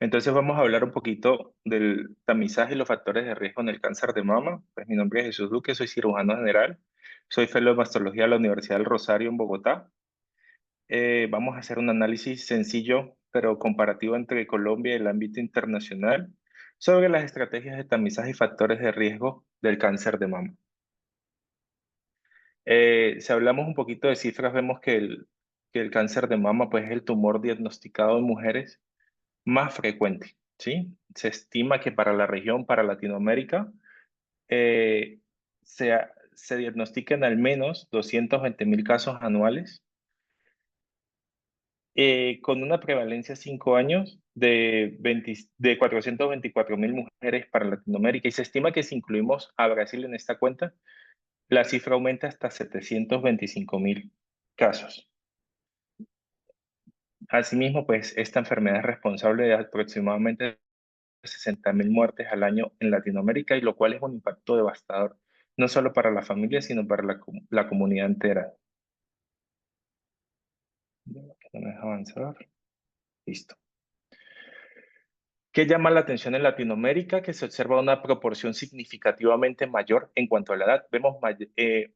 Entonces vamos a hablar un poquito del tamizaje y los factores de riesgo en el cáncer de mama. Pues mi nombre es Jesús Duque, soy cirujano general, soy fellow de mastología de la Universidad del Rosario en Bogotá. Vamos a hacer un análisis sencillo pero comparativo entre Colombia y el ámbito internacional sobre las estrategias de tamizaje y factores de riesgo del cáncer de mama. Si hablamos un poquito de cifras, vemos que el cáncer de mama pues, es el tumor diagnosticado en mujeres más frecuente, ¿sí? Se estima que para la región, para Latinoamérica, eh, se diagnostican al menos 220.000 casos anuales, con una prevalencia a 5 años de 424.000 mujeres para Latinoamérica. Y se estima que si incluimos a Brasil en esta cuenta, la cifra aumenta hasta 725.000 casos. Asimismo, pues esta enfermedad es responsable de aproximadamente 60.000 muertes al año en Latinoamérica, y lo cual es un impacto devastador, no solo para la familia, sino para la comunidad entera. No me deja avanzar. Listo. ¿Qué llama la atención en Latinoamérica? Que se observa una proporción significativamente mayor en cuanto a la edad. Vemos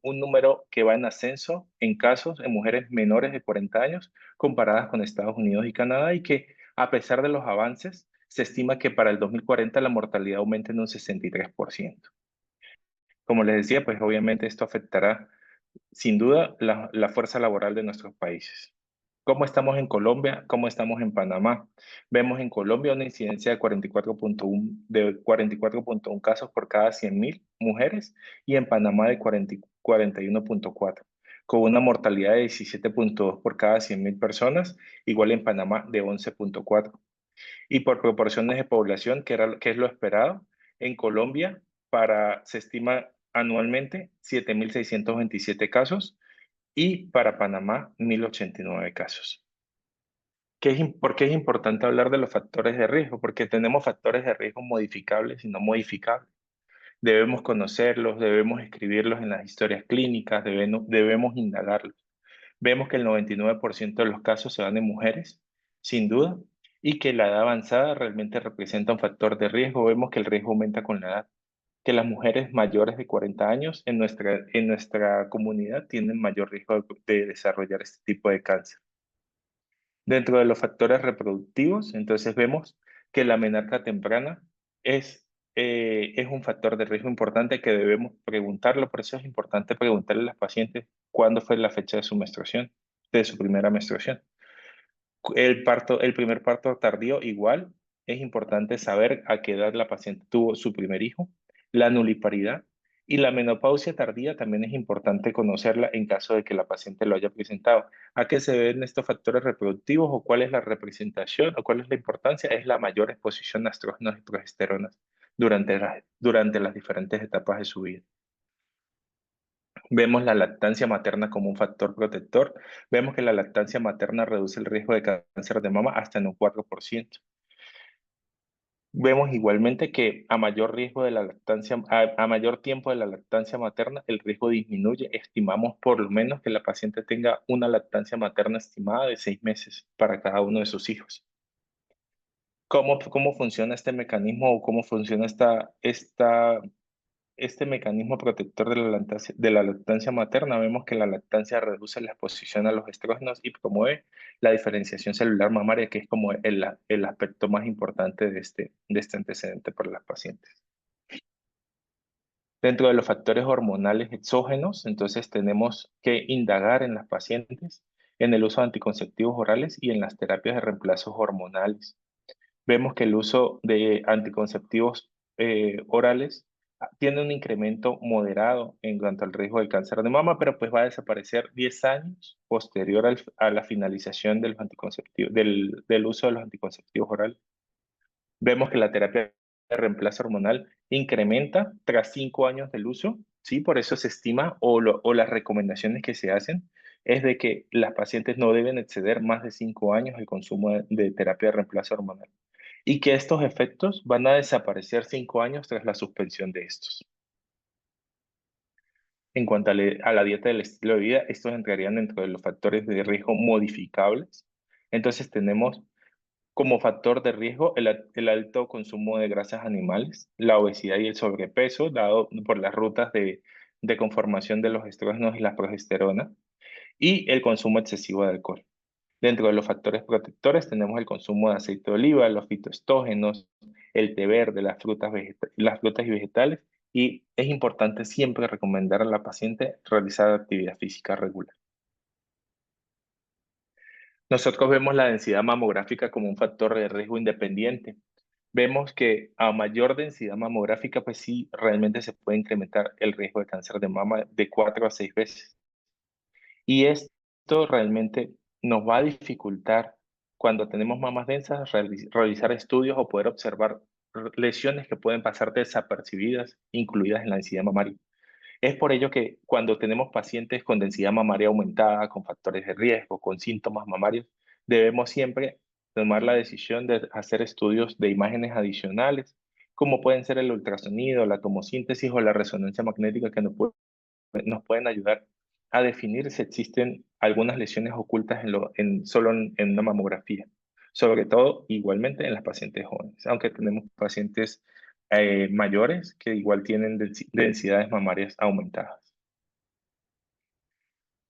un número que va en ascenso en casos en mujeres menores de 40 años comparadas con Estados Unidos y Canadá, y que a pesar de los avances, se estima que para el 2040 la mortalidad aumente en un 63%. Como les decía, pues obviamente esto afectará sin duda la fuerza laboral de nuestros países. ¿Cómo estamos en Colombia? ¿Cómo estamos en Panamá? Vemos en Colombia una incidencia de 44.1 casos por cada 100.000 mujeres, y en Panamá de 41.4, con una mortalidad de 17.2 por cada 100.000 personas, igual en Panamá de 11.4. Y por proporciones de población, que es lo esperado, en Colombia se estima anualmente 7.627 casos, y para Panamá 1.089 casos. ¿Por qué es importante hablar de los factores de riesgo? Porque tenemos factores de riesgo modificables y no modificables. Debemos conocerlos, debemos escribirlos en las historias clínicas, debemos indagarlos. Vemos que el 99% de los casos se dan en mujeres, sin duda, y que la edad avanzada realmente representa un factor de riesgo. Vemos que el riesgo aumenta con la edad, que las mujeres mayores de 40 años en nuestra comunidad tienen mayor riesgo de desarrollar este tipo de cáncer. Dentro de los factores reproductivos, entonces vemos que la menarca temprana es un factor de riesgo importante que debemos preguntarlo. Por eso es importante preguntarle a las pacientes cuándo fue la fecha de su menstruación, de su primera menstruación. El primer parto tardío, igual, es importante saber a qué edad la paciente tuvo su primer hijo. La nuliparidad y la menopausia tardía también es importante conocerla en caso de que la paciente lo haya presentado. ¿A qué se deben estos factores reproductivos, o cuál es la representación, o cuál es la importancia? Es la mayor exposición a estrógenos y progesteronas durante las diferentes etapas de su vida. Vemos la lactancia materna como un factor protector. Vemos que la lactancia materna reduce el riesgo de cáncer de mama hasta en un 4%. Vemos igualmente que a mayor riesgo de la lactancia, a mayor tiempo de la lactancia materna, el riesgo disminuye. Estimamos por lo menos que la paciente tenga una lactancia materna estimada de 6 meses para cada uno de sus hijos. ¿Cómo funciona este mecanismo, o cómo funciona este mecanismo protector de la lactancia materna? Vemos que la lactancia reduce la exposición a los estrógenos y promueve la diferenciación celular mamaria, que es como el aspecto más importante de este antecedente para las pacientes. Dentro de los factores hormonales exógenos, entonces tenemos que indagar en las pacientes en el uso de anticonceptivos orales y en las terapias de reemplazo hormonales. Vemos que el uso de anticonceptivos orales tiene un incremento moderado en cuanto al riesgo del cáncer de mama, pero pues va a desaparecer 10 años posterior a la finalización del uso de los anticonceptivos orales. Vemos que la terapia de reemplazo hormonal incrementa tras 5 años del uso, ¿sí? Por eso se estima, o las recomendaciones que se hacen es de que las pacientes no deben exceder más de 5 años el consumo de terapia de reemplazo hormonal, y que estos efectos van a desaparecer 5 años tras la suspensión de estos. En cuanto a la dieta del estilo de vida, estos entrarían dentro de los factores de riesgo modificables. Entonces tenemos Como factor de riesgo, el alto consumo de grasas animales, la obesidad y el sobrepeso, dado por las rutas de conformación de los estrógenos y la progesterona, y el consumo excesivo de alcohol. Dentro de los factores protectores tenemos el consumo de aceite de oliva, los fitoestógenos, el té verde, las frutas y vegetales, y es importante siempre recomendar a la paciente realizar actividad física regular. Nosotros vemos la densidad mamográfica como un factor de riesgo independiente. Vemos que a mayor densidad mamográfica, pues sí, realmente se puede incrementar el riesgo de cáncer de mama de 4 a 6 veces. Y esto realmente nos va a dificultar cuando tenemos mamas densas realizar estudios o poder observar lesiones que pueden pasar desapercibidas, incluidas en la densidad mamaria. Es por ello que cuando tenemos pacientes con densidad mamaria aumentada, con factores de riesgo, con síntomas mamarios, debemos siempre tomar la decisión de hacer estudios de imágenes adicionales, como pueden ser el ultrasonido, la tomosíntesis o la resonancia magnética que nos pueden ayudar a definir si existen algunas lesiones ocultas solo en una mamografía. Sobre todo, igualmente en las pacientes jóvenes, aunque tenemos pacientes mayores que igual tienen densidades mamarias aumentadas.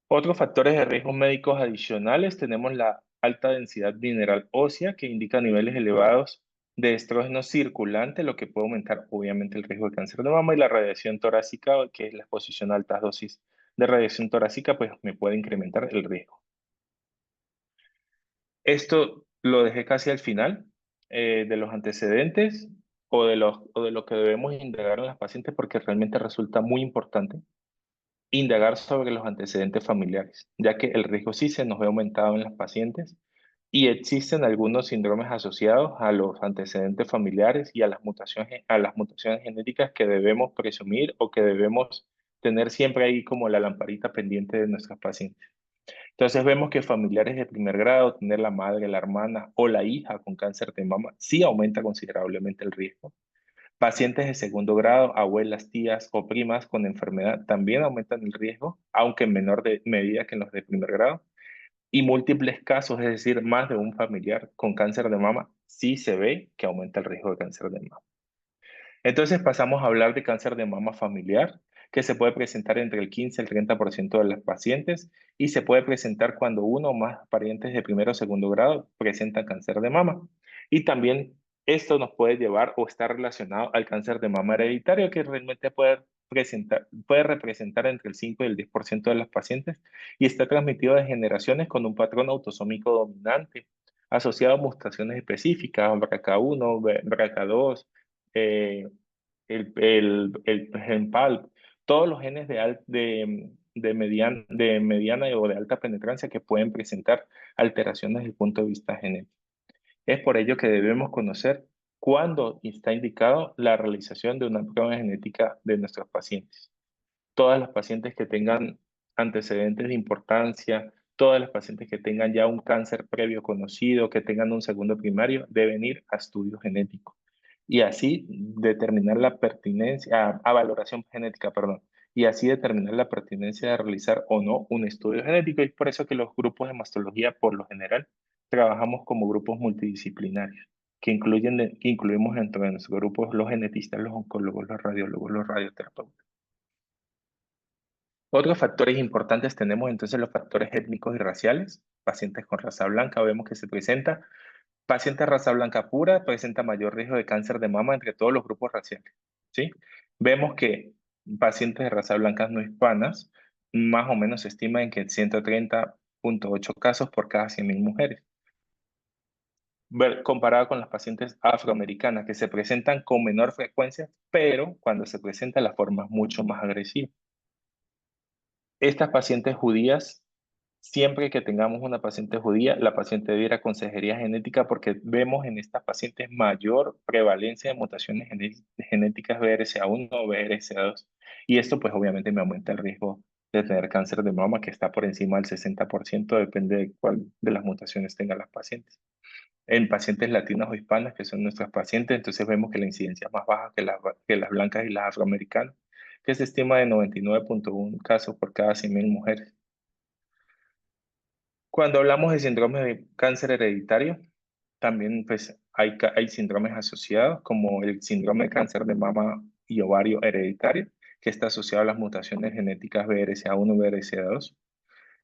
Otros factores de riesgo médicos adicionales tenemos la alta densidad mineral ósea, que indica niveles elevados de estrógeno circulante, lo que puede aumentar obviamente el riesgo de cáncer de mama, y la radiación torácica, que es la exposición a altas dosis de radiación torácica, pues me puede incrementar el riesgo. Esto lo dejé casi al final de los antecedentes o de lo que debemos indagar en las pacientes porque realmente resulta muy importante indagar sobre los antecedentes familiares, ya que el riesgo sí se nos ve aumentado en las pacientes y existen algunos síndromes asociados a los antecedentes familiares y a las mutaciones genéticas que debemos presumir o que debemos tener siempre ahí como la lamparita pendiente de nuestras pacientes. Entonces vemos que familiares de primer grado, tener la madre, la hermana o la hija con cáncer de mama, sí aumenta considerablemente el riesgo. Pacientes de segundo grado, abuelas, tías o primas con enfermedad también aumentan el riesgo, aunque en menor medida que en los de primer grado. Y múltiples casos, es decir, más de un familiar con cáncer de mama, sí se ve que aumenta el riesgo de cáncer de mama. Entonces pasamos a hablar de cáncer de mama familiar, que se puede presentar entre el 15 y el 30% de las pacientes y se puede presentar cuando uno o más parientes de primero o segundo grado presentan cáncer de mama. Y también esto nos puede llevar o estar relacionado al cáncer de mama hereditario, que realmente puede representar entre el 5 y el 10% de las pacientes y está transmitido de generaciones con un patrón autosómico dominante asociado a mutaciones específicas, BRCA1, BRCA2, el GenPal, todos los genes de mediana o de alta penetrancia que pueden presentar alteraciones desde el punto de vista genético. Es por ello que debemos conocer cuándo está indicado la realización de una prueba genética de nuestros pacientes. Todas las pacientes que tengan antecedentes de importancia, todas las pacientes que tengan ya un cáncer previo conocido, que tengan un segundo primario, deben ir a estudio genético y así determinar la pertinencia, a valoración genética, perdón, y así determinar la pertinencia de realizar o no un estudio genético. Y es por eso que los grupos de mastología, por lo general, trabajamos como grupos multidisciplinarios, que incluimos dentro de nuestros grupos los genetistas, los oncólogos, los radiólogos, los radioterapeutas. Otros factores importantes tenemos entonces los factores étnicos y raciales. Pacientes con raza blanca vemos que se presenta. Pacientes de raza blanca pura presenta mayor riesgo de cáncer de mama entre todos los grupos raciales. ¿Sí? Vemos que pacientes de raza blanca no hispanas más o menos se estima en que 130,8 casos por cada 100.000 mujeres. Comparado con las pacientes afroamericanas que se presentan con menor frecuencia, pero cuando se presenta la forma es mucho más agresiva. Estas pacientes judías, siempre que tengamos una paciente judía, la paciente debe ir a consejería genética porque vemos en estas pacientes mayor prevalencia de mutaciones genéticas BRCA1 o BRCA2. Y esto pues obviamente me aumenta el riesgo de tener cáncer de mama que está por encima del 60%, depende de cuál de las mutaciones tengan las pacientes. En pacientes latinas o hispanas, que son nuestras pacientes, entonces vemos que la incidencia es más baja que las blancas y las afroamericanas, que se estima de 99,1 casos por cada 100.000 mujeres. Cuando hablamos de síndrome de cáncer hereditario, También pues hay síndromes asociados como el síndrome de cáncer de mama y ovario hereditario, que está asociado a las mutaciones genéticas BRCA1 y BRCA2.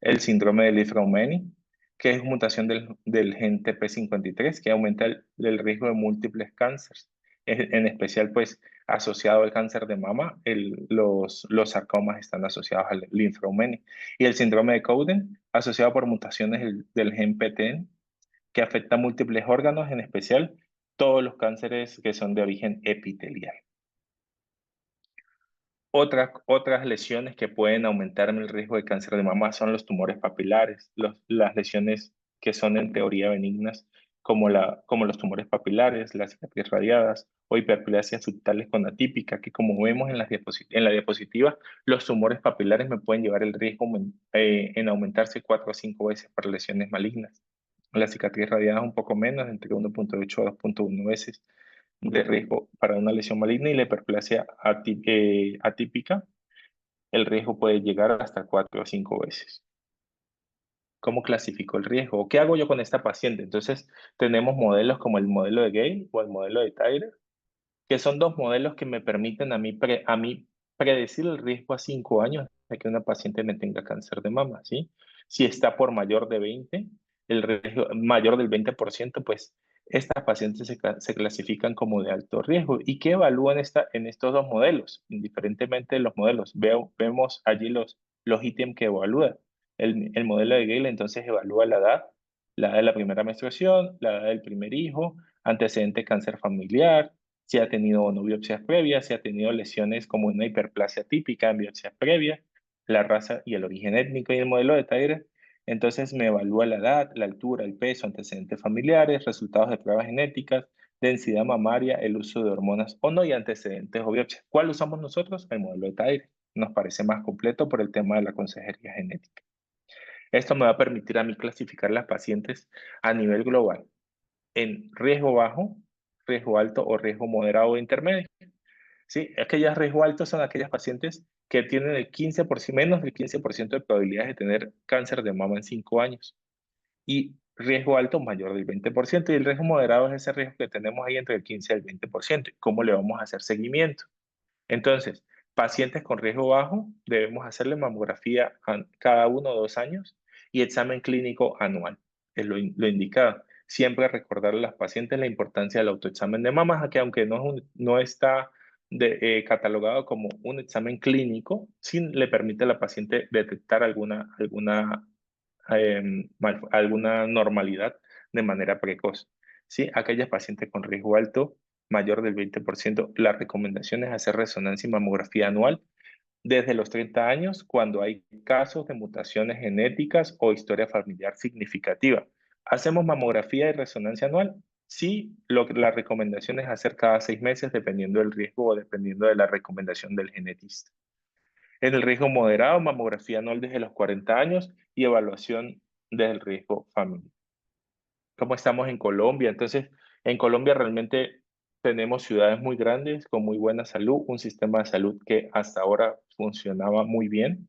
El síndrome de Li-Fraumeni, que es mutación del gen TP53, que aumenta el riesgo de múltiples cánceres. En especial, pues, asociado al cáncer de mama, los sarcomas están asociados al linfraumeni. Y el síndrome de Cowden, asociado por mutaciones del gen PTEN, que afecta múltiples órganos, en especial todos los cánceres que son de origen epitelial. Otras lesiones que pueden aumentarme el riesgo de cáncer de mama son los tumores papilares, las lesiones que son en teoría benignas, como los tumores papilares, las cicatrices radiadas o hiperplasias subtales con atípica, que como vemos en en la diapositiva, los tumores papilares me pueden llevar el riesgo en aumentarse 4 a 5 veces para lesiones malignas. Las cicatrices radiadas un poco menos, entre 1.8 a 2.1 veces de riesgo para una lesión maligna, y la hiperplasia atípica, el riesgo puede llegar hasta 4 o 5 veces. ¿Cómo clasifico el riesgo? ¿Qué hago yo con esta paciente? Entonces, tenemos modelos como el modelo de Gale o el modelo de Tyler, que son dos modelos que me permiten a mí predecir el riesgo a 5 años de que una paciente me tenga cáncer de mama, ¿sí? Si está por mayor de 20, el riesgo mayor del 20%, pues estas pacientes se clasifican como de alto riesgo. ¿Y qué evalúan en estos dos modelos? Indiferentemente de los modelos, vemos allí los ítems que evalúa. El modelo de Gale entonces evalúa la edad de la primera menstruación, la edad del primer hijo, antecedente de cáncer familiar, si ha tenido o no biopsias previas, si ha tenido lesiones como una hiperplasia típica en biopsias previas, la raza y el origen étnico. Y el modelo de Tyrer, entonces me evalúa la edad, la altura, el peso, antecedentes familiares, resultados de pruebas genéticas, densidad mamaria, el uso de hormonas o no y antecedentes o biopsias. ¿Cuál usamos nosotros? El modelo de Tyrer. Nos parece más completo por el tema de la consejería genética. Esto me va a permitir a mí clasificar las pacientes a nivel global en riesgo bajo, riesgo alto o riesgo moderado o intermedio. ¿Sí? Aquellas riesgo alto son aquellas pacientes que tienen el 15%, menos del 15% de probabilidades de tener cáncer de mama en 5 años. Y riesgo alto mayor del 20%. Y el riesgo moderado es ese riesgo que tenemos ahí entre el 15 y el 20%. ¿Cómo le vamos a hacer seguimiento? Entonces, pacientes con riesgo bajo, debemos hacerle mamografía cada 1 o 2 años y examen clínico anual, es lo indicado. Siempre recordarle a las pacientes la importancia del autoexamen de mamas, que aunque no está catalogado como un examen clínico, sí le permite a la paciente detectar alguna normalidad de manera precoz. ¿Sí? Aquellas pacientes con riesgo alto mayor del 20%, la recomendación es hacer resonancia y mamografía anual desde los 30 años cuando hay casos de mutaciones genéticas o historia familiar significativa. ¿Hacemos mamografía y resonancia anual? Sí, la recomendación es hacer cada 6 meses dependiendo del riesgo o dependiendo de la recomendación del genetista. En el riesgo moderado, mamografía anual desde los 40 años y evaluación del riesgo familiar. ¿Cómo estamos en Colombia? Entonces, en Colombia realmente tenemos ciudades muy grandes con muy buena salud, un sistema de salud que hasta ahora funcionaba muy bien,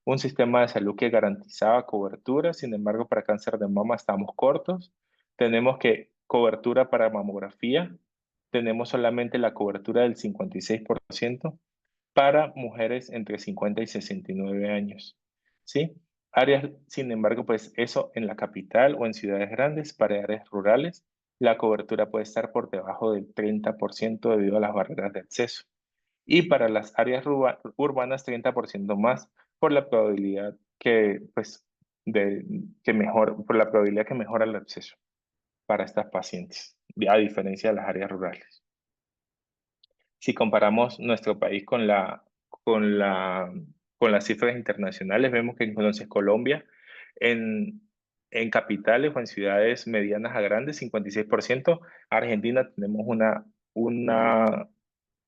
un sistema de salud que garantizaba cobertura. Sin embargo, para cáncer de mama estamos cortos. Tenemos que cobertura para mamografía, tenemos solamente la cobertura del 56% para mujeres entre 50 y 69 años, ¿sí? Áreas, sin embargo, pues eso en la capital o en ciudades grandes, para áreas rurales, la cobertura puede estar por debajo del 30% debido a las barreras de acceso. Y para las áreas urbanas, 30% más por la probabilidad que, pues, por la probabilidad que mejora el acceso para estas pacientes, a diferencia de las áreas rurales. Si comparamos nuestro país con la, con las cifras internacionales, vemos que entonces Colombia, en, en capitales o en ciudades medianas a grandes, 56%. Argentina tenemos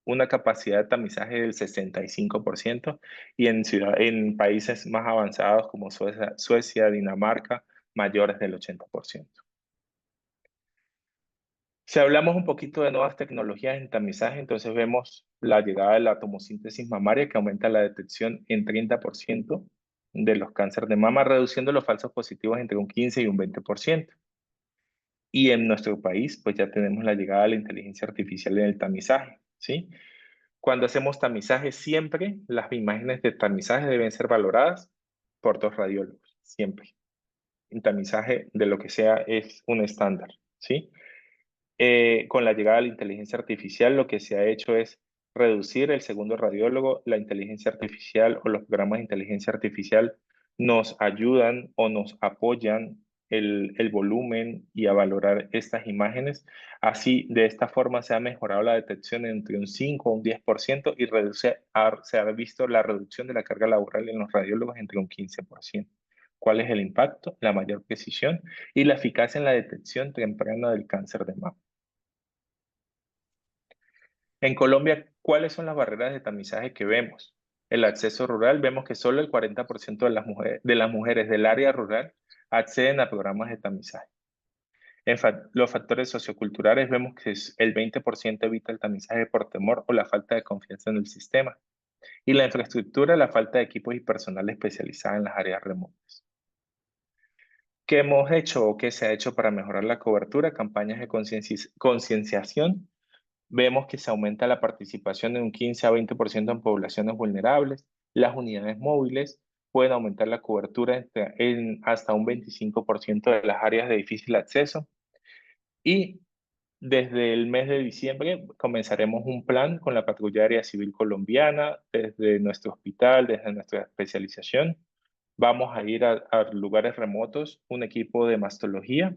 una capacidad de tamizaje del 65%, y en países más avanzados como Suecia, Dinamarca, mayores del 80%. Si hablamos un poquito de nuevas tecnologías en tamizaje, entonces vemos la llegada de la tomosíntesis mamaria, que aumenta la detección en 30% de los cánceres de mama, reduciendo los falsos positivos entre un 15 y un 20%. Y en nuestro país, pues ya tenemos la llegada de la inteligencia artificial en el tamizaje, ¿sí? Cuando hacemos tamizaje, siempre las imágenes de tamizaje deben ser valoradas por dos radiólogos, siempre. El tamizaje de lo que sea es un estándar, ¿sí? Con la llegada de la inteligencia artificial, lo que se ha hecho es reducir el segundo radiólogo. La inteligencia artificial o los programas de inteligencia artificial nos ayudan o nos apoyan el volumen y a valorar estas imágenes. Así, de esta forma se ha mejorado la detección entre un 5 o un 10% y se ha visto la reducción de la carga laboral en los radiólogos entre un 15%. ¿Cuál es el impacto? La mayor precisión y la eficacia en la detección temprana del cáncer de mama. En Colombia, ¿cuáles son las barreras de tamizaje que vemos? El acceso rural, vemos que solo el 40% de las mujeres del área rural acceden a programas de tamizaje. Los factores socioculturales, vemos que el 20% evita el tamizaje por temor o la falta de confianza en el sistema. Y la infraestructura, la falta de equipos y personal especializado en las áreas remotas. ¿Qué hemos hecho o qué se ha hecho para mejorar la cobertura? Campañas de concienciación. Vemos que se aumenta la participación en un 15 a 20% en poblaciones vulnerables. Las unidades móviles pueden aumentar la cobertura en hasta un 25% de las áreas de difícil acceso. Y desde el mes de diciembre comenzaremos un plan con la Patrulla Aérea Civil Colombiana, desde nuestro hospital, desde nuestra especialización. Vamos a ir a lugares remotos, un equipo de mastología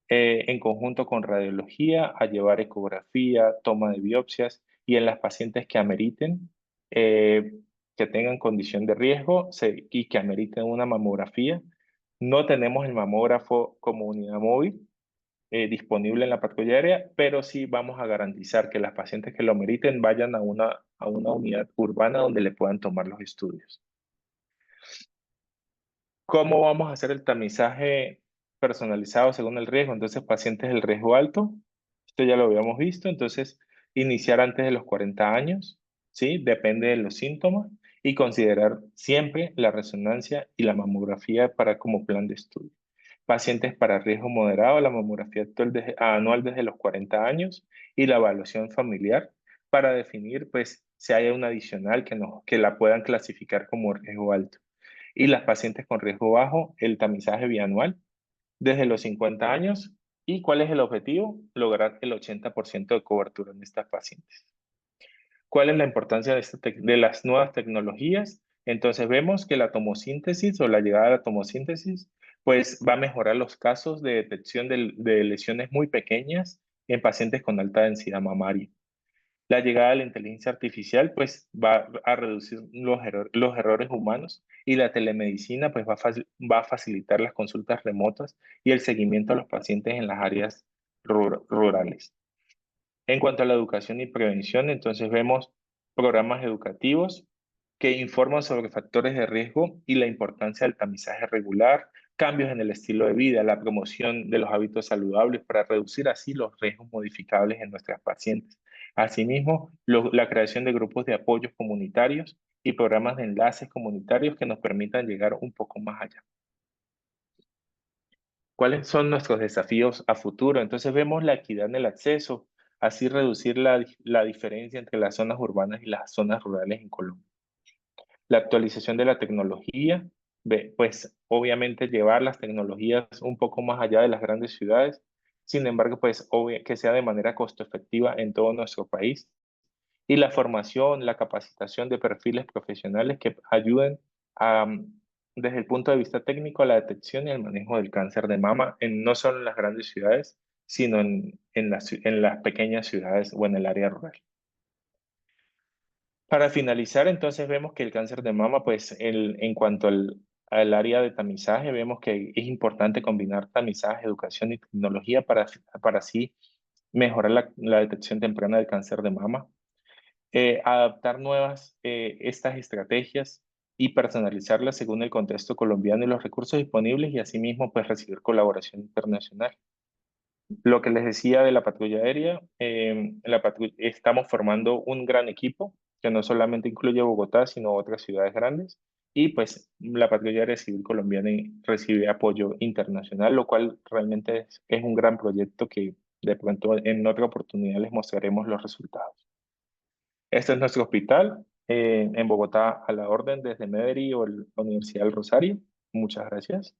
en conjunto con radiología, a llevar ecografía, toma de biopsias y en las pacientes que ameriten, eh, que tengan condición de riesgo y que ameriten una mamografía. No tenemos el mamógrafo como unidad móvil disponible en la patrulla aérea, pero sí vamos a garantizar que las pacientes que lo meriten vayan a una unidad urbana donde le puedan tomar los estudios. ¿Cómo vamos a hacer el tamizaje personalizado según el riesgo? Entonces, pacientes del riesgo alto, esto ya lo habíamos visto, entonces iniciar antes de los 40 años, ¿sí? Depende de los síntomas y considerar siempre la resonancia y la mamografía para como plan de estudio. Pacientes para riesgo moderado, la mamografía anual desde los 40 años y la evaluación familiar para definir, pues, si hay una adicional que la puedan clasificar como riesgo alto y las pacientes con riesgo bajo, el tamizaje bianual desde los 50 años. ¿Y cuál es el objetivo? Lograr el 80% de cobertura en estas pacientes. ¿Cuál es la importancia de las nuevas tecnologías? Entonces vemos que la tomosíntesis o la llegada a la tomosíntesis pues va a mejorar los casos de detección de lesiones muy pequeñas en pacientes con alta densidad mamaria. La llegada de la inteligencia artificial pues va a reducir los errores humanos y la telemedicina pues va a facilitar las consultas remotas y el seguimiento a los pacientes en las áreas rurales. En cuanto a la educación y prevención, entonces vemos programas educativos que informan sobre factores de riesgo y la importancia del tamizaje regular, cambios en el estilo de vida, la promoción de los hábitos saludables para reducir así los riesgos modificables en nuestras pacientes. Asimismo, la creación de grupos de apoyos comunitarios y programas de enlaces comunitarios que nos permitan llegar un poco más allá. ¿Cuáles son nuestros desafíos a futuro? Entonces vemos la equidad en el acceso, así reducir la diferencia entre las zonas urbanas y las zonas rurales en Colombia. La actualización de la tecnología, pues obviamente llevar las tecnologías un poco más allá de las grandes ciudades, sin embargo, pues que sea de manera costo efectiva en todo nuestro país. Y la formación, la capacitación de perfiles profesionales que ayuden a, desde el punto de vista técnico a la detección y el manejo del cáncer de mama, no solo en las grandes ciudades, sino en las pequeñas ciudades o en el área rural. Para finalizar, entonces vemos que el cáncer de mama, pues en cuanto al área de tamizaje, vemos que es importante combinar tamizaje, educación y tecnología para así mejorar la detección temprana del cáncer de mama, adaptar estas estrategias y personalizarlas según el contexto colombiano y los recursos disponibles y asimismo pues recibir colaboración internacional. Lo que les decía de la patrulla aérea, estamos formando un gran equipo que no solamente incluye Bogotá, sino otras ciudades grandes, Y pues la Patrulla Aérea Civil Colombiana recibe apoyo internacional, lo cual realmente es un gran proyecto que de pronto en otra oportunidad les mostraremos los resultados. Este es nuestro hospital en Bogotá, a la orden desde Medellín o la Universidad del Rosario. Muchas gracias.